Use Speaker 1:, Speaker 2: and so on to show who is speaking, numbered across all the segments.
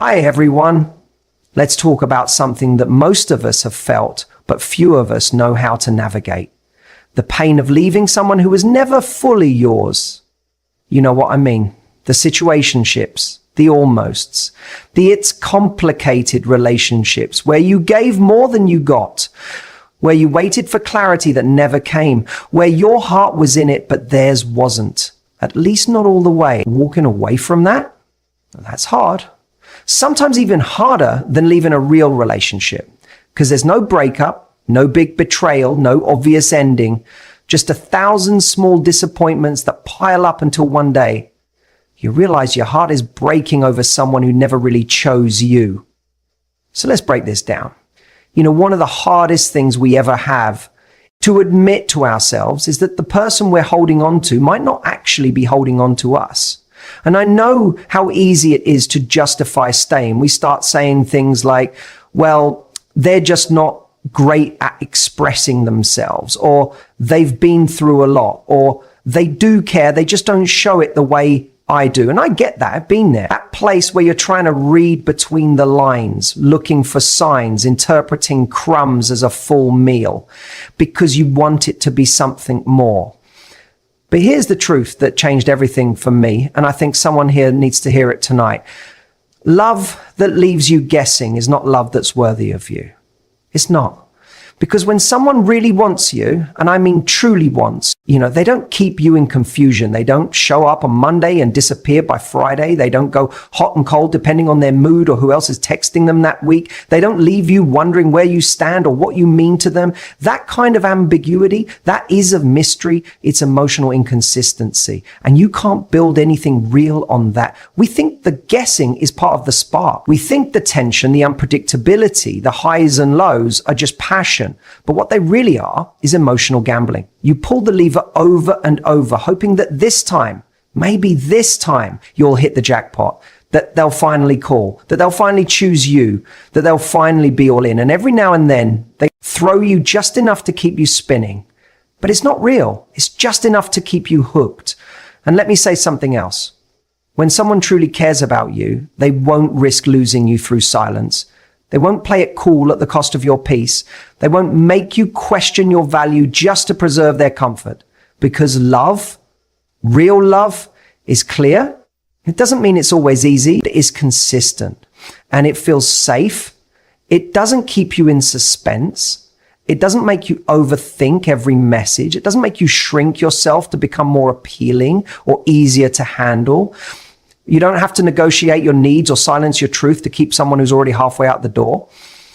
Speaker 1: Hi everyone. Let's talk about something that most of us have felt, but few of us know how to navigate. The pain of leaving someone who was never fully yours. You know what I mean? The situationships, the almosts, the it's complicated relationships where you gave more than you got, where you waited for clarity that never came, where your heart was in it but theirs wasn't, at least not all the way. Walking away from that? That's hard. Sometimes even harder than leaving a real relationship, because there's no breakup, no big betrayal, no obvious ending, just 1,000 small disappointments that pile up until one day you realize your heart is breaking over someone who never really chose you. So let's break this down. One of the hardest things we ever have to admit to ourselves is that the person we're holding on to might not actually be holding on to us. And I know how easy it is to justify staying. We start saying things like, well, they're just not great at expressing themselves, or they've been through a lot, or they do care, they just don't show it the way I do. And I get that. I've been there. That place where you're trying to read between the lines, looking for signs, interpreting crumbs as a full meal because you want it to be something more. But here's the truth that changed everything for me, and I think someone here needs to hear it tonight. Love that leaves you guessing is not love that's worthy of you. It's not. Because when someone really wants you, and I mean truly wants, they don't keep you in confusion. They don't show up on Monday and disappear by Friday. They don't go hot and cold depending on their mood or who else is texting them that week. They don't leave you wondering where you stand or what you mean to them. That kind of ambiguity, that is a mystery. It's emotional inconsistency. And you can't build anything real on that. We think the guessing is part of the spark. We think the tension, the unpredictability, the highs and lows are just passion. But what they really are is emotional gambling. You pull the lever over and over, hoping that this time, maybe this time, you'll hit the jackpot, that they'll finally call, that they'll finally choose you, that they'll finally be all in. And every now and then, they throw you just enough to keep you spinning. But it's not real. It's just enough to keep you hooked. And let me say something else. When someone truly cares about you, they won't risk losing you through silence. They won't play it cool at the cost of your peace. They won't make you question your value just to preserve their comfort. Because love, real love, is clear. It doesn't mean it's always easy. It is consistent. And it feels safe. It doesn't keep you in suspense. It doesn't make you overthink every message. It doesn't make you shrink yourself to become more appealing or easier to handle. You don't have to negotiate your needs or silence your truth to keep someone who's already halfway out the door.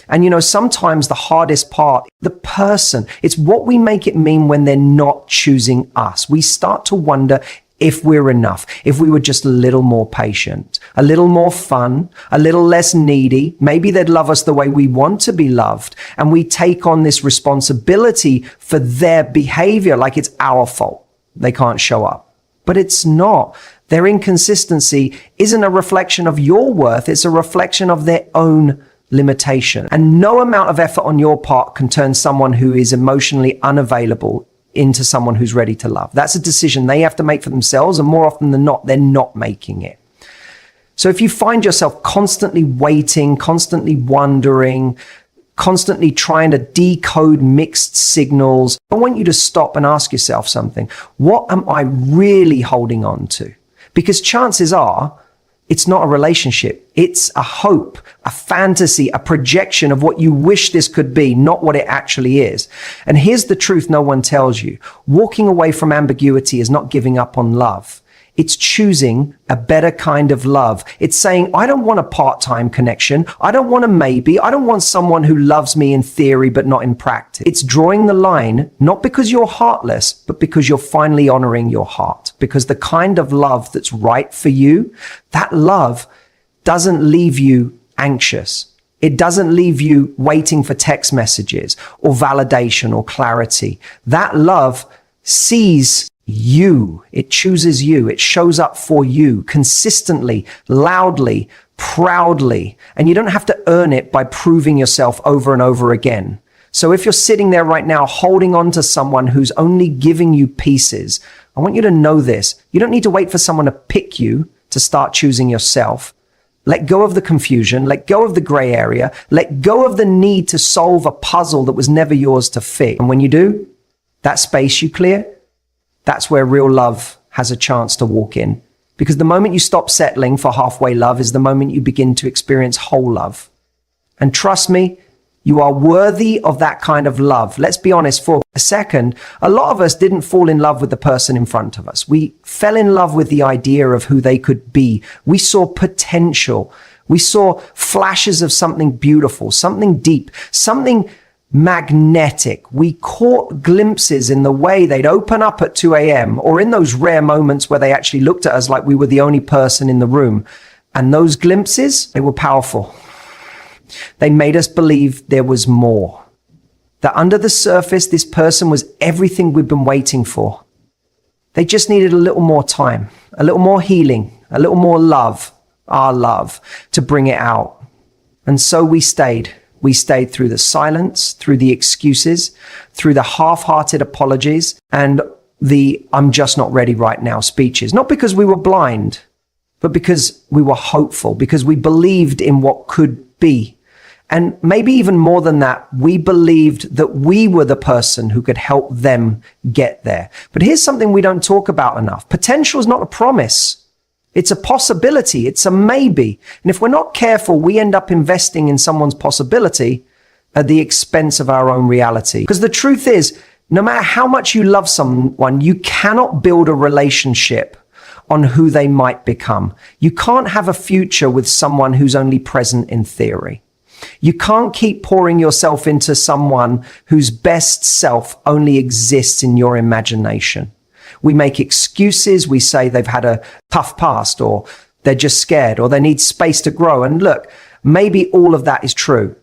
Speaker 1: And sometimes the hardest part, the person, it's what we make it mean when they're not choosing us. We start to wonder if we're enough, if we were just a little more patient, a little more fun, a little less needy. Maybe they'd love us the way we want to be loved. And we take on this responsibility for their behavior like it's our fault. They can't show up. But it's not. Their inconsistency isn't a reflection of your worth. It's a reflection of their own limitation. And no amount of effort on your part can turn someone who is emotionally unavailable into someone who's ready to love. That's a decision they have to make for themselves. And more often than not, they're not making it. So if you find yourself constantly waiting, constantly wondering, constantly trying to decode mixed signals, I want you to stop and ask yourself something. What am I really holding on to? Because chances are, it's not a relationship. It's a hope, a fantasy, a projection of what you wish this could be, not what it actually is. And here's the truth no one tells you. Walking away from ambiguity is not giving up on love. It's choosing a better kind of love. It's saying, I don't want a part-time connection. I don't want a maybe. I don't want someone who loves me in theory, but not in practice. It's drawing the line, not because you're heartless, but because you're finally honoring your heart. Because the kind of love that's right for you, that love doesn't leave you anxious. It doesn't leave you waiting for text messages or validation or clarity. That love sees you. It chooses you. It shows up for you consistently, loudly, proudly. And you don't have to earn it by proving yourself over and over again. So if you're sitting there right now holding on to someone who's only giving you pieces, I want you to know this. You don't need to wait for someone to pick you to start choosing yourself. Let go of the confusion, let go of the gray area, let go of the need to solve a puzzle that was never yours to fit. And when you do, that space you clear, that's where real love has a chance to walk in. Because the moment you stop settling for halfway love is the moment you begin to experience whole love. And trust me, you are worthy of that kind of love. Let's be honest for a second. A lot of us didn't fall in love with the person in front of us. We fell in love with the idea of who they could be. We saw potential. We saw flashes of something beautiful, something deep, something magnetic. We caught glimpses in the way they'd open up at 2 a.m. or in those rare moments where they actually looked at us like we were the only person in the room. And those glimpses, they were powerful. They made us believe there was more. That under the surface, this person was everything we've been waiting for. They just needed a little more time, a little more healing, a little more love, our love, to bring it out. And so we stayed. We stayed through the silence, through the excuses, through the half-hearted apologies, and the "I'm just not ready right now" speeches. Not because we were blind, but because we were hopeful, because we believed in what could be. And maybe even more than that, we believed that we were the person who could help them get there. But here's something we don't talk about enough. Potential is not a promise. It's a possibility. It's a maybe. And if we're not careful, we end up investing in someone's possibility at the expense of our own reality. Because the truth is, no matter how much you love someone, you cannot build a relationship on who they might become. You can't have a future with someone who's only present in theory. You can't keep pouring yourself into someone whose best self only exists in your imagination. We make excuses. We say they've had a tough past, or they're just scared, or they need space to grow. And look, maybe all of that is true.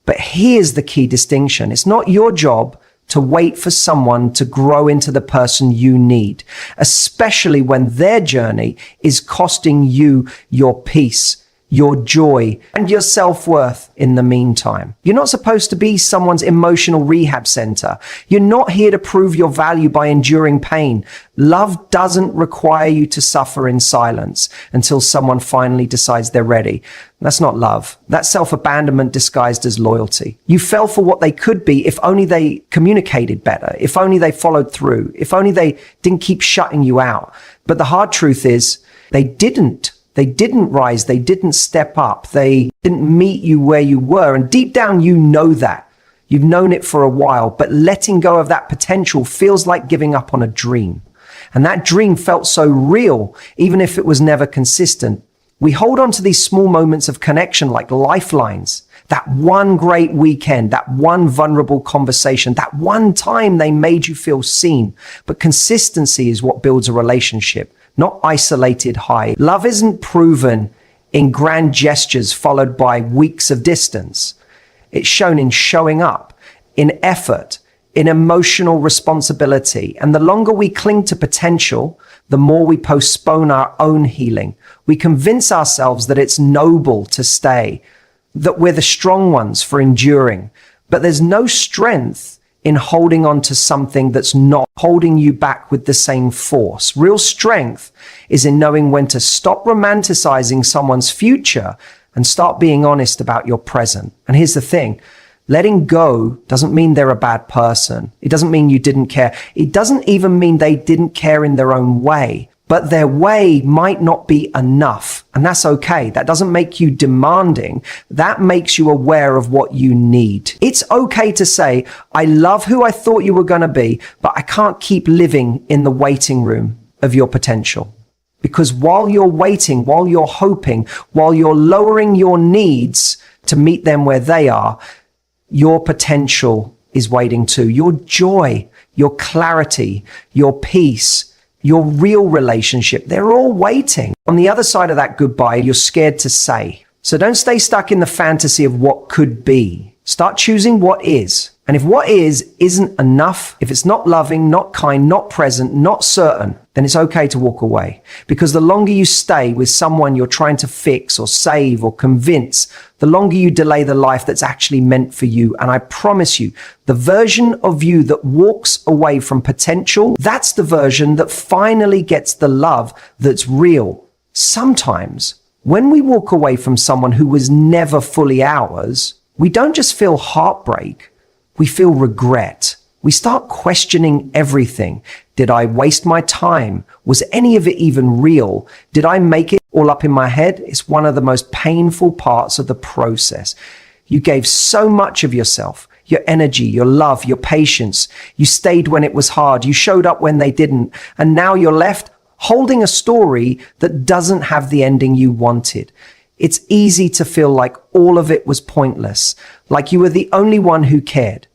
Speaker 1: But here's the key distinction. It's not your job to wait for someone to grow into the person you need, especially when their journey is costing you your peace, your joy, and your self-worth in the meantime. You're not supposed to be someone's emotional rehab center. You're not here to prove your value by enduring pain. Love doesn't require you to suffer in silence until someone finally decides they're ready. That's not love. That's self-abandonment disguised as loyalty. You fell for what they could be if only they communicated better, if only they followed through, if only they didn't keep shutting you out. But the hard truth is, they didn't. They didn't rise. They didn't step up. They didn't meet you where you were. And deep down, you know that. You've known it for a while, but letting go of that potential feels like giving up on a dream. And that dream felt so real, even if it was never consistent. We hold on to these small moments of connection like lifelines. That one great weekend, that one vulnerable conversation, that one time they made you feel seen. But consistency is what builds a relationship, not isolated high. Love isn't proven in grand gestures followed by weeks of distance. It's shown in showing up, in effort, in emotional responsibility. And the longer we cling to potential, the more we postpone our own healing. We convince ourselves that it's noble to stay, that we're the strong ones for enduring. But there's no strength in holding on to something that's not holding you back with the same force. Real strength is in knowing when to stop romanticizing someone's future and start being honest about your present. And here's the thing. Letting go doesn't mean they're a bad person. It doesn't mean you didn't care. It doesn't even mean they didn't care in their own way. But their way might not be enough. And that's okay. That doesn't make you demanding. That makes you aware of what you need. It's okay to say, I love who I thought you were going to be, but I can't keep living in the waiting room of your potential. Because while you're waiting, while you're hoping, while you're lowering your needs to meet them where they are, your potential is waiting too. Your joy, your clarity, your peace, your real relationship, they're all waiting. On the other side of that goodbye, you're scared to say. So don't stay stuck in the fantasy of what could be. Start choosing what is. And if what is isn't enough, if it's not loving, not kind, not present, not certain, then it's okay to walk away. Because the longer you stay with someone you're trying to fix or save or convince, the longer you delay the life that's actually meant for you. And I promise you, the version of you that walks away from potential, that's the version that finally gets the love that's real. Sometimes When we walk away from someone who was never fully ours, we don't just feel heartbreak, we feel regret. We start questioning everything. Did I waste my time? Was any of it even real? Did I make it all up in my head? It's one of the most painful parts of the process. You gave so much of yourself, your energy, your love, your patience. You stayed when it was hard. You showed up when they didn't. And now you're left holding a story that doesn't have the ending you wanted. It's easy to feel like all of it was pointless, like you were the only one who cared,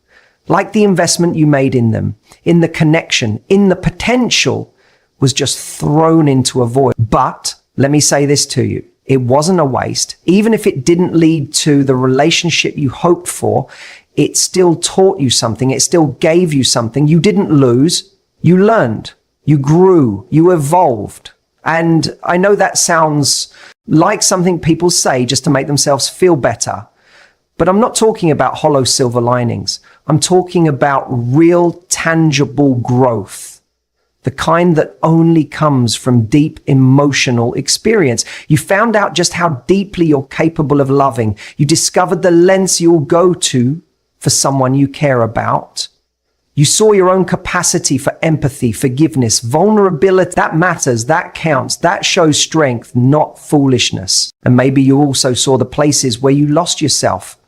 Speaker 1: like the investment you made in them, in the connection, in the potential was just thrown into a void. But let me say this to you. It wasn't a waste. Even if it didn't lead to the relationship you hoped for, it still taught you something. It still gave you something. You didn't lose. You learned. You grew. You evolved. And I know that sounds like something people say just to make themselves feel better. But I'm not talking about hollow silver linings. I'm talking about real, tangible growth. The kind that only comes from deep emotional experience. You found out just how deeply you're capable of loving. You discovered the lengths you'll go to for someone you care about. You saw your own capacity for empathy, forgiveness, vulnerability. That matters, that counts, that shows strength, not foolishness. And maybe you also saw the places where you lost yourself,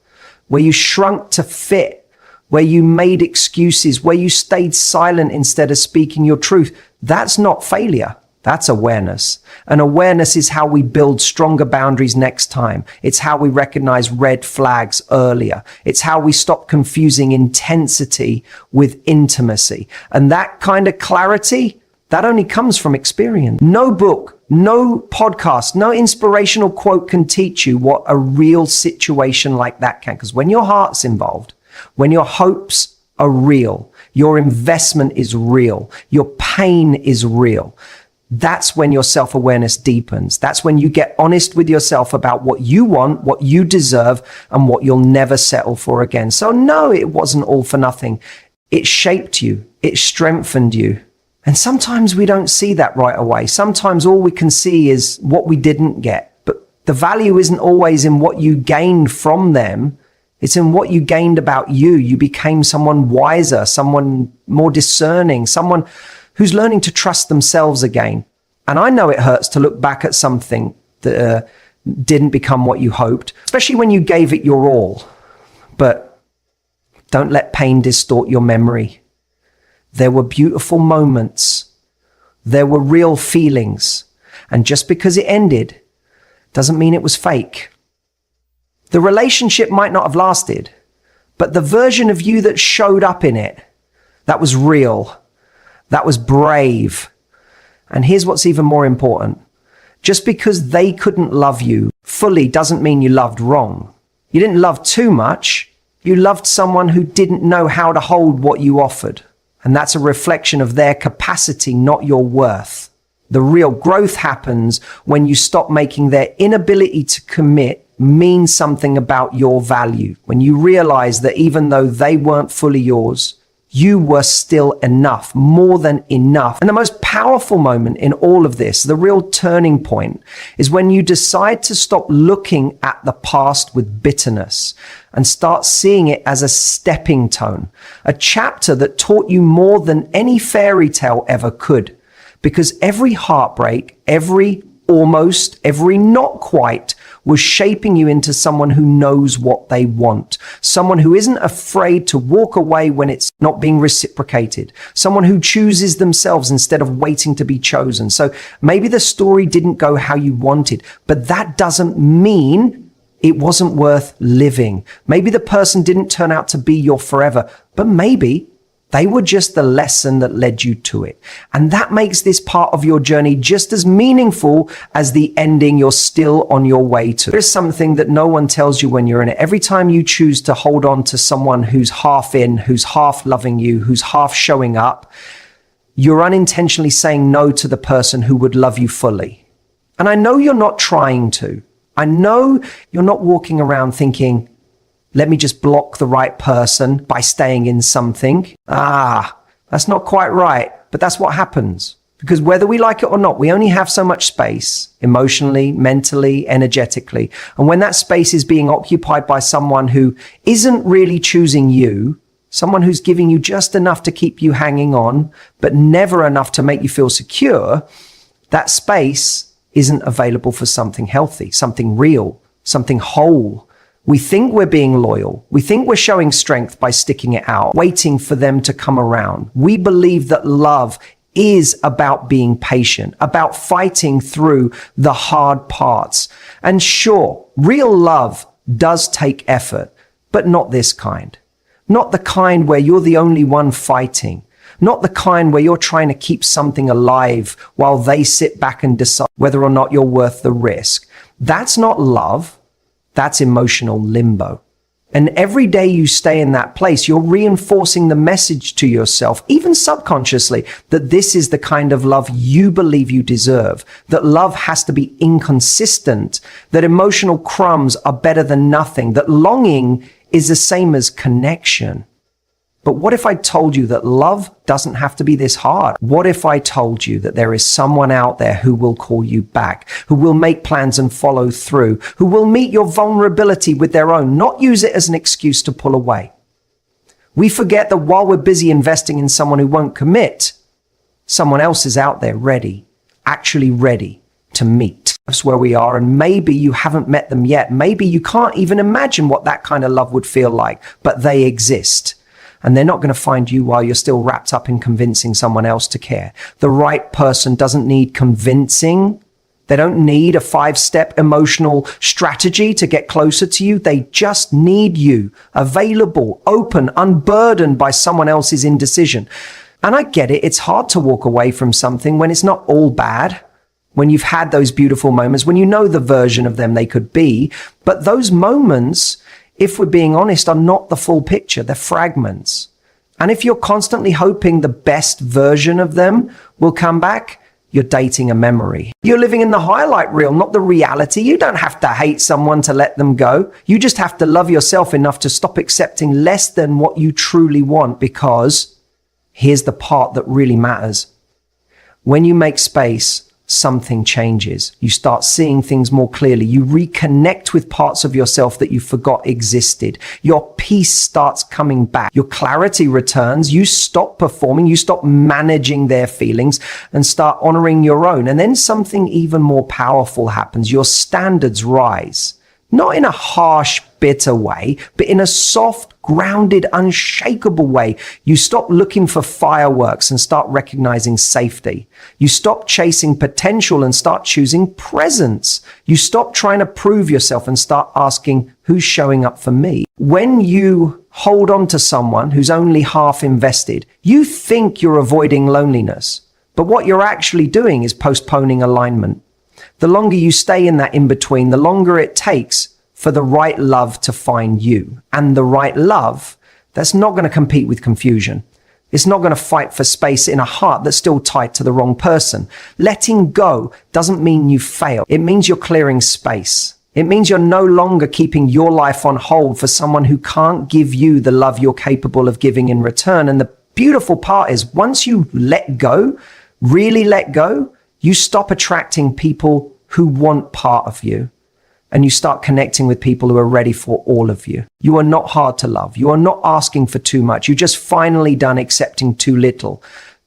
Speaker 1: where you shrunk to fit, where you made excuses, where you stayed silent instead of speaking your truth. That's not failure. That's awareness. And awareness is how we build stronger boundaries next time. It's how we recognize red flags earlier. It's how we stop confusing intensity with intimacy. And that kind of clarity, that only comes from experience. No book, no podcast, no inspirational quote can teach you what a real situation like that can. Because when your heart's involved, when your hopes are real, your investment is real, your pain is real, that's when your self-awareness deepens. That's when you get honest with yourself about what you want, what you deserve, and what you'll never settle for again. So no, it wasn't all for nothing. It shaped you. It strengthened you. And sometimes we don't see that right away. Sometimes all we can see is what we didn't get. But the value isn't always in what you gained from them. It's in what you gained about you. You became someone wiser, someone more discerning, someone who's learning to trust themselves again. And I know it hurts to look back at something that didn't become what you hoped, especially when you gave it your all. But don't let pain distort your memory. There were beautiful moments. There were real feelings. And just because it ended doesn't mean it was fake. The relationship might not have lasted, but the version of you that showed up in it, that was real. That was brave. And here's what's even more important. Just because they couldn't love you fully doesn't mean you loved wrong. You didn't love too much. You loved someone who didn't know how to hold what you offered. And that's a reflection of their capacity, not your worth. The real growth happens when you stop making their inability to commit mean something about your value. When you realize that even though they weren't fully yours, you were still enough, more than enough. And the most powerful moment in all of this, the real turning point, is when you decide to stop looking at the past with bitterness and start seeing it as a stepping stone, a chapter that taught you more than any fairy tale ever could. Because every heartbreak, every almost, every not quite, was shaping you into someone who knows what they want. Someone who isn't afraid to walk away when it's not being reciprocated. Someone who chooses themselves instead of waiting to be chosen. So maybe the story didn't go how you wanted, but that doesn't mean it wasn't worth living. Maybe the person didn't turn out to be your forever, but maybe they were just the lesson that led you to it. And that makes this part of your journey just as meaningful as the ending you're still on your way to. There's something that no one tells you when you're in it. Every time you choose to hold on to someone who's half in, who's half loving you, who's half showing up, you're unintentionally saying no to the person who would love you fully. And I know you're not trying to. I know you're not walking around thinking, let me just block the right person by staying in something. That's not quite right, but that's what happens. Because whether we like it or not, we only have so much space, emotionally, mentally, energetically. And when that space is being occupied by someone who isn't really choosing you, someone who's giving you just enough to keep you hanging on, but never enough to make you feel secure, that space isn't available for something healthy, something real, something whole. We think we're being loyal. We think we're showing strength by sticking it out, waiting for them to come around. We believe that love is about being patient, about fighting through the hard parts. And sure, real love does take effort, but not this kind. Not the kind where you're the only one fighting. Not the kind where you're trying to keep something alive while they sit back and decide whether or not you're worth the risk. That's not love. That's emotional limbo. And every day you stay in that place, you're reinforcing the message to yourself, even subconsciously, that this is the kind of love you believe you deserve, that love has to be inconsistent, that emotional crumbs are better than nothing, that longing is the same as connection. But what if I told you that love doesn't have to be this hard? What if I told you that there is someone out there who will call you back, who will make plans and follow through, who will meet your vulnerability with their own, not use it as an excuse to pull away? We forget that while we're busy investing in someone who won't commit, someone else is out there ready, actually ready to meet. That's where we are, and maybe you haven't met them yet. Maybe you can't even imagine what that kind of love would feel like, but they exist. And they're not going to find you while you're still wrapped up in convincing someone else to care. The right person doesn't need convincing. They don't need a 5-step emotional strategy to get closer to you. They just need you, available, open, unburdened by someone else's indecision. And I get it. It's hard to walk away from something when it's not all bad, when you've had those beautiful moments, when you know the version of them they could be. But those moments, if we're being honest, are not the full picture. They're fragments. And if you're constantly hoping the best version of them will come back, you're dating a memory. You're living in the highlight reel, not the reality. You don't have to hate someone to let them go. You just have to love yourself enough to stop accepting less than what you truly want, because here's the part that really matters. When you make space, something changes. You start seeing things more clearly. You reconnect with parts of yourself that you forgot existed. Your peace starts coming back. Your clarity returns. You stop performing. You stop managing their feelings and start honoring your own. And then something even more powerful happens. Your standards rise. Not in a harsh, bitter way, but in a soft, grounded, unshakable way. You stop looking for fireworks and start recognizing safety. You stop chasing potential and start choosing presence. You stop trying to prove yourself and start asking, who's showing up for me? When you hold on to someone who's only half invested, you think you're avoiding loneliness, but what you're actually doing is postponing alignment. The longer you stay in that in-between, the longer it takes for the right love to find you. And the right love, that's not going to compete with confusion. It's not going to fight for space in a heart that's still tied to the wrong person. Letting go doesn't mean you fail. It means you're clearing space. It means you're no longer keeping your life on hold for someone who can't give you the love you're capable of giving in return. And the beautiful part is, once you let go, really let go, you stop attracting people who want part of you, and you start connecting with people who are ready for all of you. You are not hard to love. You are not asking for too much. You're just finally done accepting too little.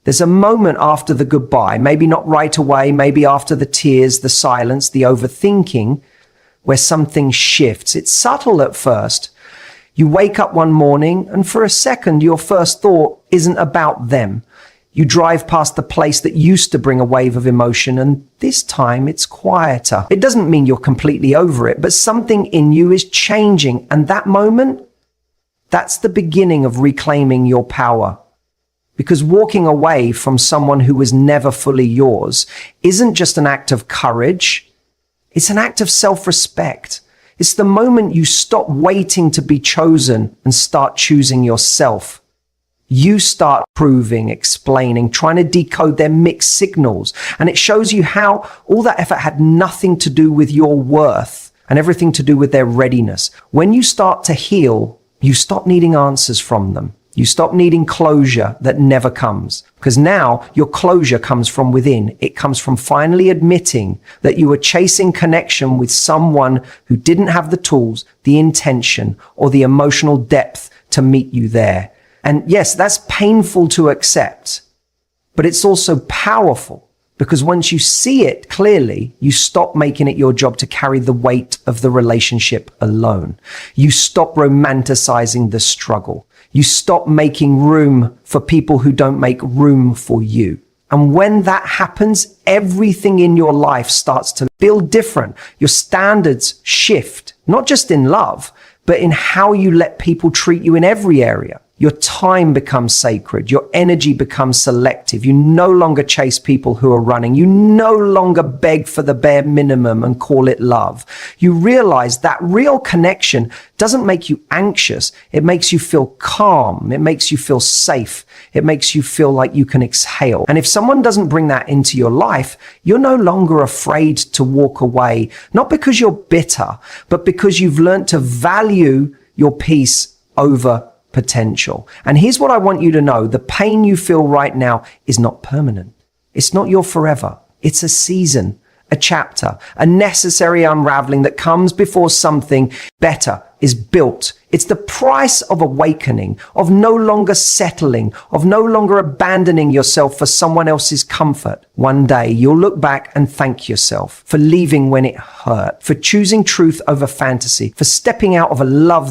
Speaker 1: There's a moment after the goodbye, maybe not right away, maybe after the tears, the silence, the overthinking, where something shifts. It's subtle at first. You wake up one morning, and for a second, your first thought isn't about them. You drive past the place that used to bring a wave of emotion, and this time it's quieter. It doesn't mean you're completely over it, but something in you is changing. And that moment, that's the beginning of reclaiming your power. Because walking away from someone who was never fully yours isn't just an act of courage. It's an act of self-respect. It's the moment you stop waiting to be chosen and start choosing yourself. You start proving, explaining, trying to decode their mixed signals. And it shows you how all that effort had nothing to do with your worth and everything to do with their readiness. When you start to heal, you stop needing answers from them. You stop needing closure that never comes, because now your closure comes from within. It comes from finally admitting that you were chasing connection with someone who didn't have the tools, the intention, or the emotional depth to meet you there. And yes, that's painful to accept, but it's also powerful, because once you see it clearly, you stop making it your job to carry the weight of the relationship alone. You stop romanticizing the struggle. You stop making room for people who don't make room for you. And when that happens, everything in your life starts to feel different. Your standards shift, not just in love, but in how you let people treat you in every area. Your time becomes sacred. Your energy becomes selective. You no longer chase people who are running. You no longer beg for the bare minimum and call it love. You realize that real connection doesn't make you anxious. It makes you feel calm. It makes you feel safe. It makes you feel like you can exhale. And if someone doesn't bring that into your life, you're no longer afraid to walk away, not because you're bitter, but because you've learned to value your peace over potential. And here's what I want you to know. The pain you feel right now is not permanent. It's not your forever. It's a season, a chapter, a necessary unraveling that comes before something better is built. It's the price of awakening, of no longer settling, of no longer abandoning yourself for someone else's comfort. One day you'll look back and thank yourself for leaving when it hurt, for choosing truth over fantasy, for stepping out of a love